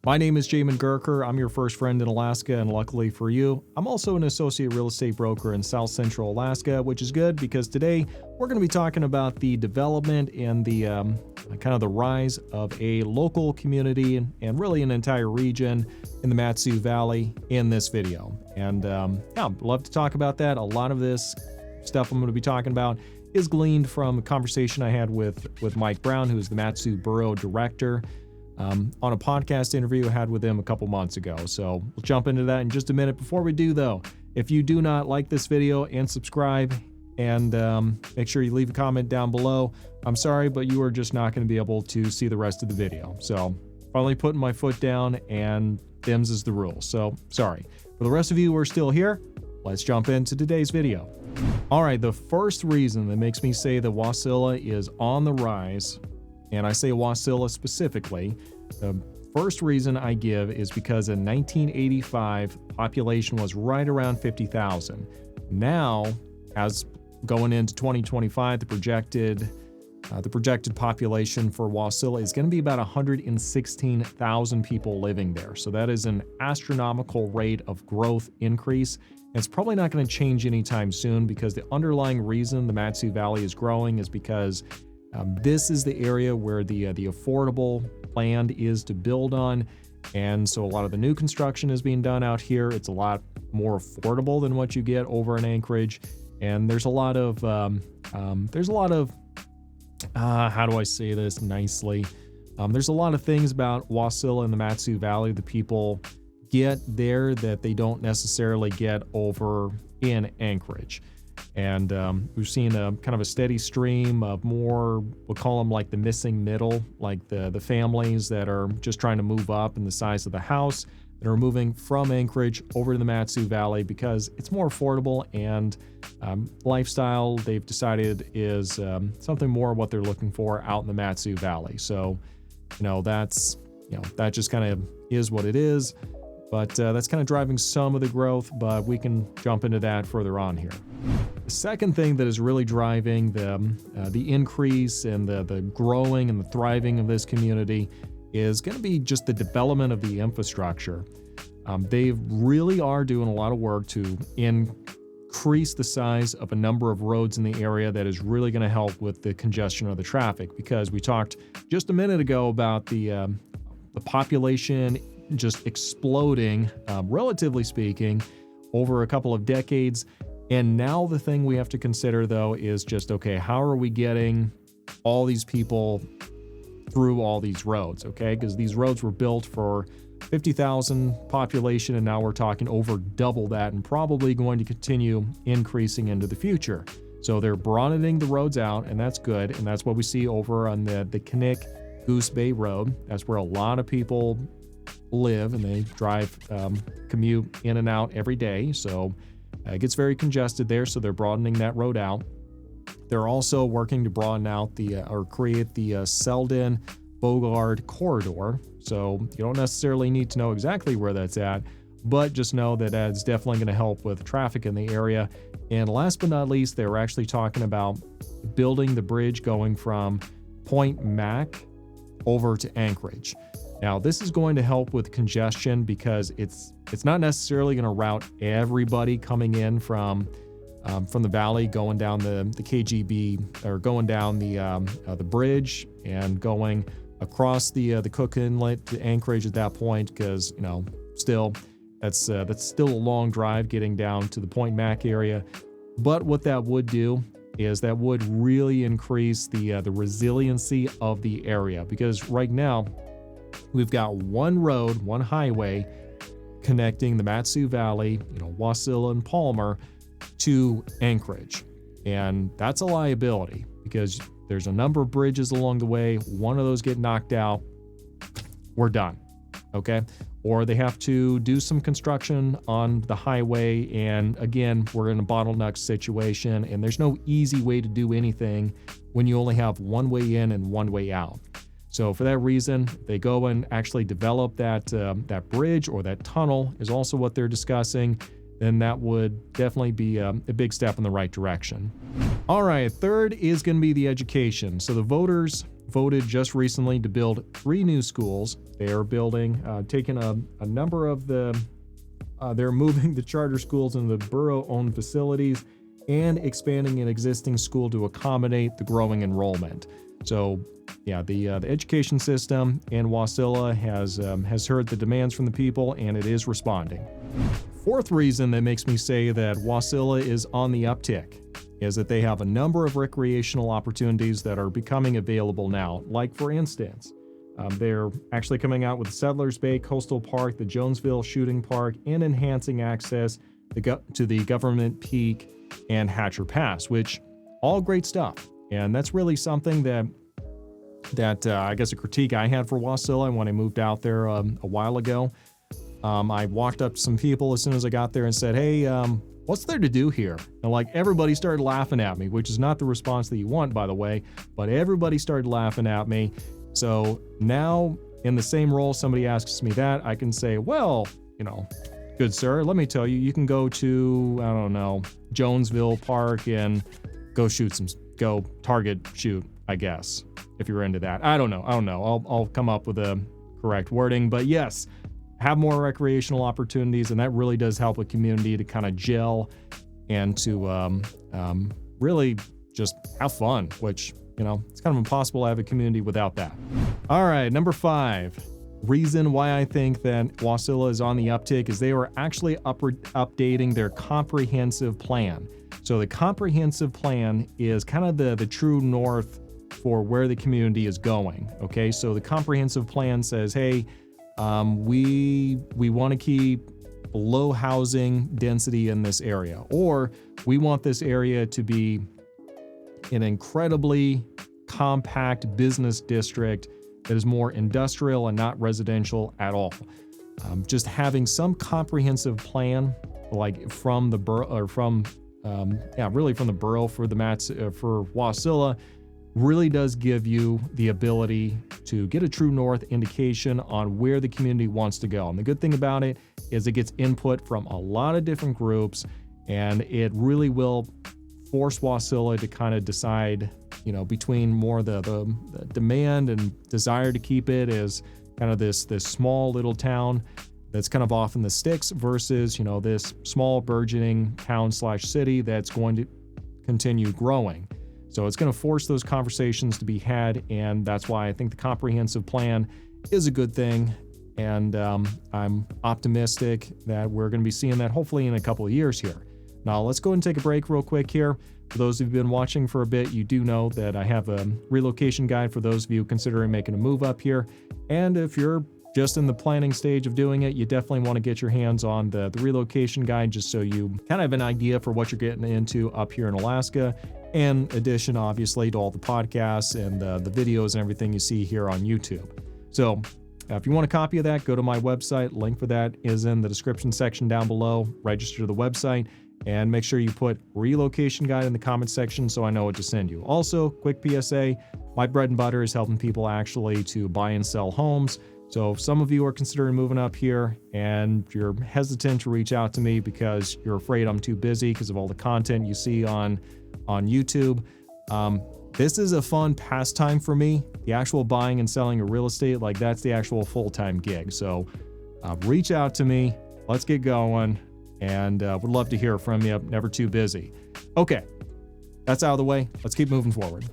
My name is Jamin Goecker. I'm your first friend in Alaska, and luckily for you, I'm also an associate real estate broker in South Central Alaska, which is good because today we're going to be talking about the development and the kind of the rise of a local community and really an entire region in the Mat-Su Valley in this video. And I'd love to talk about that. A lot of this stuff I'm going to be talking about is gleaned from a conversation I had with Mike Brown, who is the Mat-Su Borough Director, on a podcast interview I had with him a couple months ago. So we'll jump into that in just a minute. Before we do, though, if you do not like this video and subscribe and make sure you leave a comment down below, I'm sorry, but you are just not going to be able to see the rest of the video. So finally putting my foot down, and them's is the rule. So sorry. For the rest of you who are still here, let's jump into today's video. All right, the first reason that makes me say that Wasilla is on the rise, and I say Wasilla specifically, the first reason I give is because in 1985, population was right around 50,000. Now, as going into 2025, the projected population for Wasilla is going to be about 116,000 people living there. So that is an astronomical rate of growth increase. And it's probably not going to change anytime soon, because the underlying reason the Mat-Su Valley is growing is because this is the area where the affordable land is to build on. And so a lot of the new construction is being done out here. It's a lot more affordable than what you get over in Anchorage. And there's a lot of, how do I say this nicely? There's a lot of things about Wasilla and the Mat-Su Valley that people get there that they don't necessarily get over in Anchorage. And we've seen a kind of a steady stream of more, we'll call them like the missing middle, like the families that are just trying to move up in the size of the house, that are moving from Anchorage over to the Mat-Su Valley because it's more affordable, and lifestyle they've decided is something more what they're looking for out in the Mat-Su Valley. So, that just kind of is what it is. But that's kind of driving some of the growth, but we can jump into that further on here. The second thing that is really driving the increase and the growing and the thriving of this community is going to be just the development of the infrastructure. They really are doing a lot of work to increase the size of a number of roads in the area that is really going to help with the congestion of the traffic, because we talked just a minute ago about the population just exploding, relatively speaking, over a couple of decades. And now the thing we have to consider, though, is just, okay, how are we getting all these people through all these roads, okay? Because these roads were built for 50,000 population, and now we're talking over double that, and probably going to continue increasing into the future. So they're broadening the roads out, and that's good. And that's what we see over on the Kinnick Goose Bay Road. That's where a lot of people live, and they drive, commute in and out every day. So it gets very congested there. So they're broadening that road out. They're also working to broaden out or create the Selden Bogard corridor. So you don't necessarily need to know exactly where that's at, but just know that it's definitely going to help with traffic in the area. And last but not least, they were actually talking about building the bridge going from Point Mac over to Anchorage. Now, this is going to help with congestion because it's not necessarily going to route everybody coming in from the valley, going down the KGB, or going down the bridge and going across the Cook Inlet to Anchorage at that point, because still that's still a long drive getting down to the Point Mac area. But what that would do is that would really increase the resiliency of the area, because right now we've got one road, one highway connecting the Mat-Su Valley, Wasilla and Palmer, to Anchorage. And that's a liability because there's a number of bridges along the way. One of those get knocked out, we're done. Okay? Or they have to do some construction on the highway, and again, we're in a bottleneck situation, and there's no easy way to do anything when you only have one way in and one way out. So for that reason, they go and actually develop that bridge, or that tunnel is also what they're discussing. Then that would definitely be a big step in the right direction. All right, third is going to be the education. So the voters voted just recently to build 3 new schools. They are building, taking a number of they're moving the charter schools into the borough-owned facilities and expanding an existing school to accommodate the growing enrollment. So, yeah, the education system in Wasilla has heard the demands from the people, and it is responding. Fourth reason that makes me say that Wasilla is on the uptick is that they have a number of recreational opportunities that are becoming available now. Like, for instance, they're actually coming out with Settlers Bay Coastal Park, the Jonesville Shooting Park, and enhancing access to the Government Peak and Hatcher Pass, which all great stuff. And that's really something that I guess a critique I had for Wasilla when I moved out there a while ago. I walked up to some people as soon as I got there and said, hey, what's there to do here? And like everybody started laughing at me, which is not the response that you want, by the way, but everybody started laughing at me. So now in the same role, somebody asks me that, I can say, well, good sir, let me tell you, you can go to, I don't know, Jonesville Park and go target shoot, I guess, if you're into that. I don't know. I'll come up with a correct wording, but yes, have more recreational opportunities, and that really does help a community to kind of gel and to really just have fun, which, it's kind of impossible to have a community without that. All right, number 5. Reason why I think that Wasilla is on the uptick is they are actually updating their comprehensive plan. So the comprehensive plan is kind of the true north for where the community is going. Okay, so the comprehensive plan says, hey, we want to keep low housing density in this area, or we want this area to be an incredibly compact business district that is more industrial and not residential at all. Just having some comprehensive plan, like from the borough, or from the borough for for Wasilla, really does give you the ability to get a true north indication on where the community wants to go. And the good thing about it is it gets input from a lot of different groups, and it really will force Wasilla to kind of decide, between more the demand and desire to keep it as kind of this small little town that's kind of off in the sticks versus, this small burgeoning town/city that's going to continue growing. So it's going to force those conversations to be had, and that's why I think the comprehensive plan is a good thing. And I'm optimistic that we're going to be seeing that hopefully in a couple of years here. Now, let's go ahead and take a break real quick here. For those who've been watching for a bit, you do know that I have a relocation guide for those of you considering making a move up here. And if you're just in the planning stage of doing it, you definitely want to get your hands on the relocation guide just so you kind of have an idea for what you're getting into up here in Alaska. In addition, obviously, to all the podcasts and the videos and everything you see here on YouTube. So if you want a copy of that, go to my website. Link for that is in the description section down below. Register to the website. And make sure you put relocation guide in the comment section so I know what to send you. Also, quick PSA, my bread and butter is helping people actually to buy and sell homes. So if some of you are considering moving up here and you're hesitant to reach out to me because you're afraid I'm too busy because of all the content you see on YouTube, this is a fun pastime for me. The actual buying and selling of real estate, like that's the actual full-time gig. So reach out to me. Let's get going. And would love to hear from you. Never too busy. Okay, that's out of the way. Let's keep moving forward.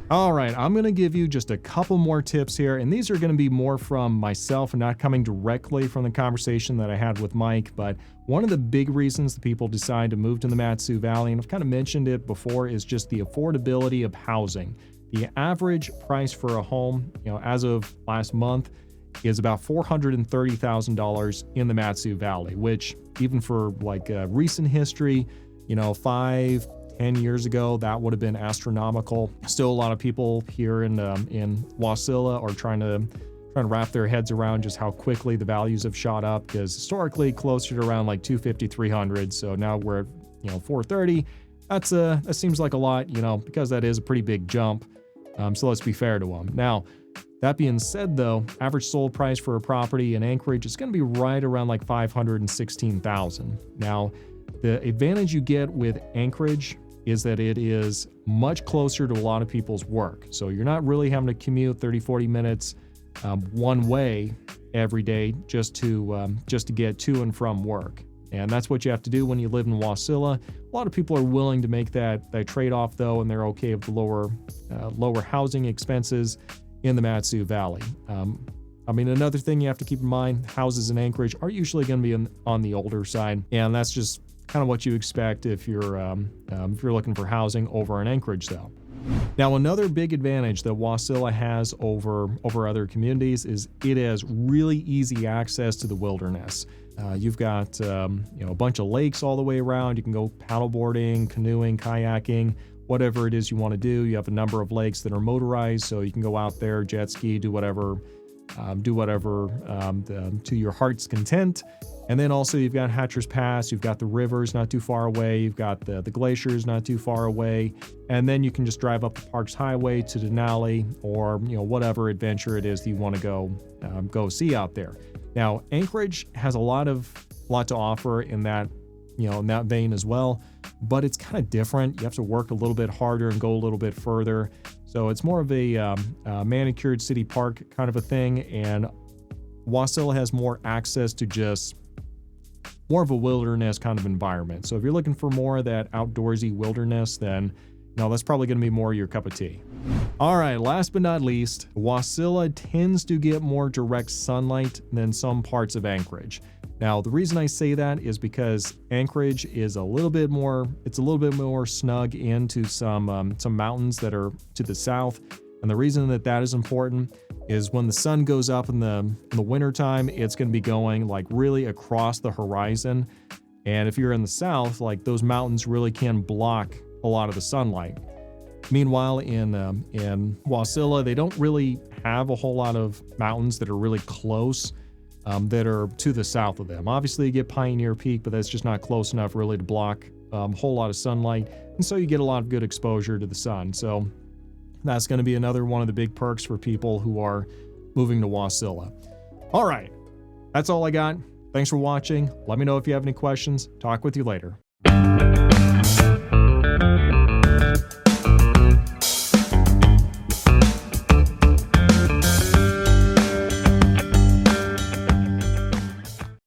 All right, I'm going to give you just a couple more tips here, and these are going to be more from myself and not coming directly from the conversation that I had with Mike. But one of the big reasons that people decide to move to the Mat-Su Valley, and I've kind of mentioned it before, is just the affordability of housing. The average price for a home, as of last month, is about $430,000 in the Mat-Su Valley, which even for like recent history, 5-10 years ago, that would have been astronomical. Still, a lot of people here in Wasilla are trying to wrap their heads around just how quickly the values have shot up, because historically closer to around like 250, 300. So now we're at 430. That seems like a lot, because that is a pretty big jump. So let's be fair to them. Now, that being said, though, average sold price for a property in Anchorage is going to be right around like $516,000. Now, the advantage you get with Anchorage is that it is much closer to a lot of people's work. So you're not really having to commute 30, 40 minutes one way every day just to get to and from work. And that's what you have to do when you live in Wasilla. A lot of people are willing to make that trade-off though, and they're okay with the lower housing expenses in the Mat-Su Valley. Another thing you have to keep in mind, houses in Anchorage are usually going to be on the older side, and that's just kind of what you expect if you're looking for housing over in Anchorage though. Now, another big advantage that Wasilla has over other communities is it has really easy access to the wilderness. You've got a bunch of lakes all the way around. You can go paddleboarding, canoeing, kayaking, whatever it is you want to do. You have a number of lakes that are motorized, so you can go out there, jet ski, do whatever to your heart's content. And then also you've got Hatcher's Pass, you've got the rivers not too far away, you've got the glaciers not too far away, and then you can just drive up the Parks Highway to Denali, or whatever adventure it is that you want to go see out there. Now, Anchorage has a lot to offer in that vein as well, but it's kind of different. You have to work a little bit harder and go a little bit further. So it's more of a manicured city park kind of a thing, and Wasilla has more access to just more of a wilderness kind of environment. So if you're looking for more of that outdoorsy wilderness, then that's probably going to be more your cup of tea. All right, last but not least, Wasilla tends to get more direct sunlight than some parts of Anchorage. Now, the reason I say that is because Anchorage is a little bit more snug into some mountains that are to the south. And the reason that is important is when the sun goes up in the wintertime, it's going to be going like really across the horizon. And if you're in the south, like those mountains really can block a lot of the sunlight. Meanwhile, in Wasilla, they don't really have a whole lot of mountains that are really close, that are to the south of them. Obviously, you get Pioneer Peak, but that's just not close enough really to block a whole lot of sunlight. And so you get a lot of good exposure to the sun. So that's going to be another one of the big perks for people who are moving to Wasilla. All right, that's all I got. Thanks for watching. Let me know if you have any questions. Talk with you later.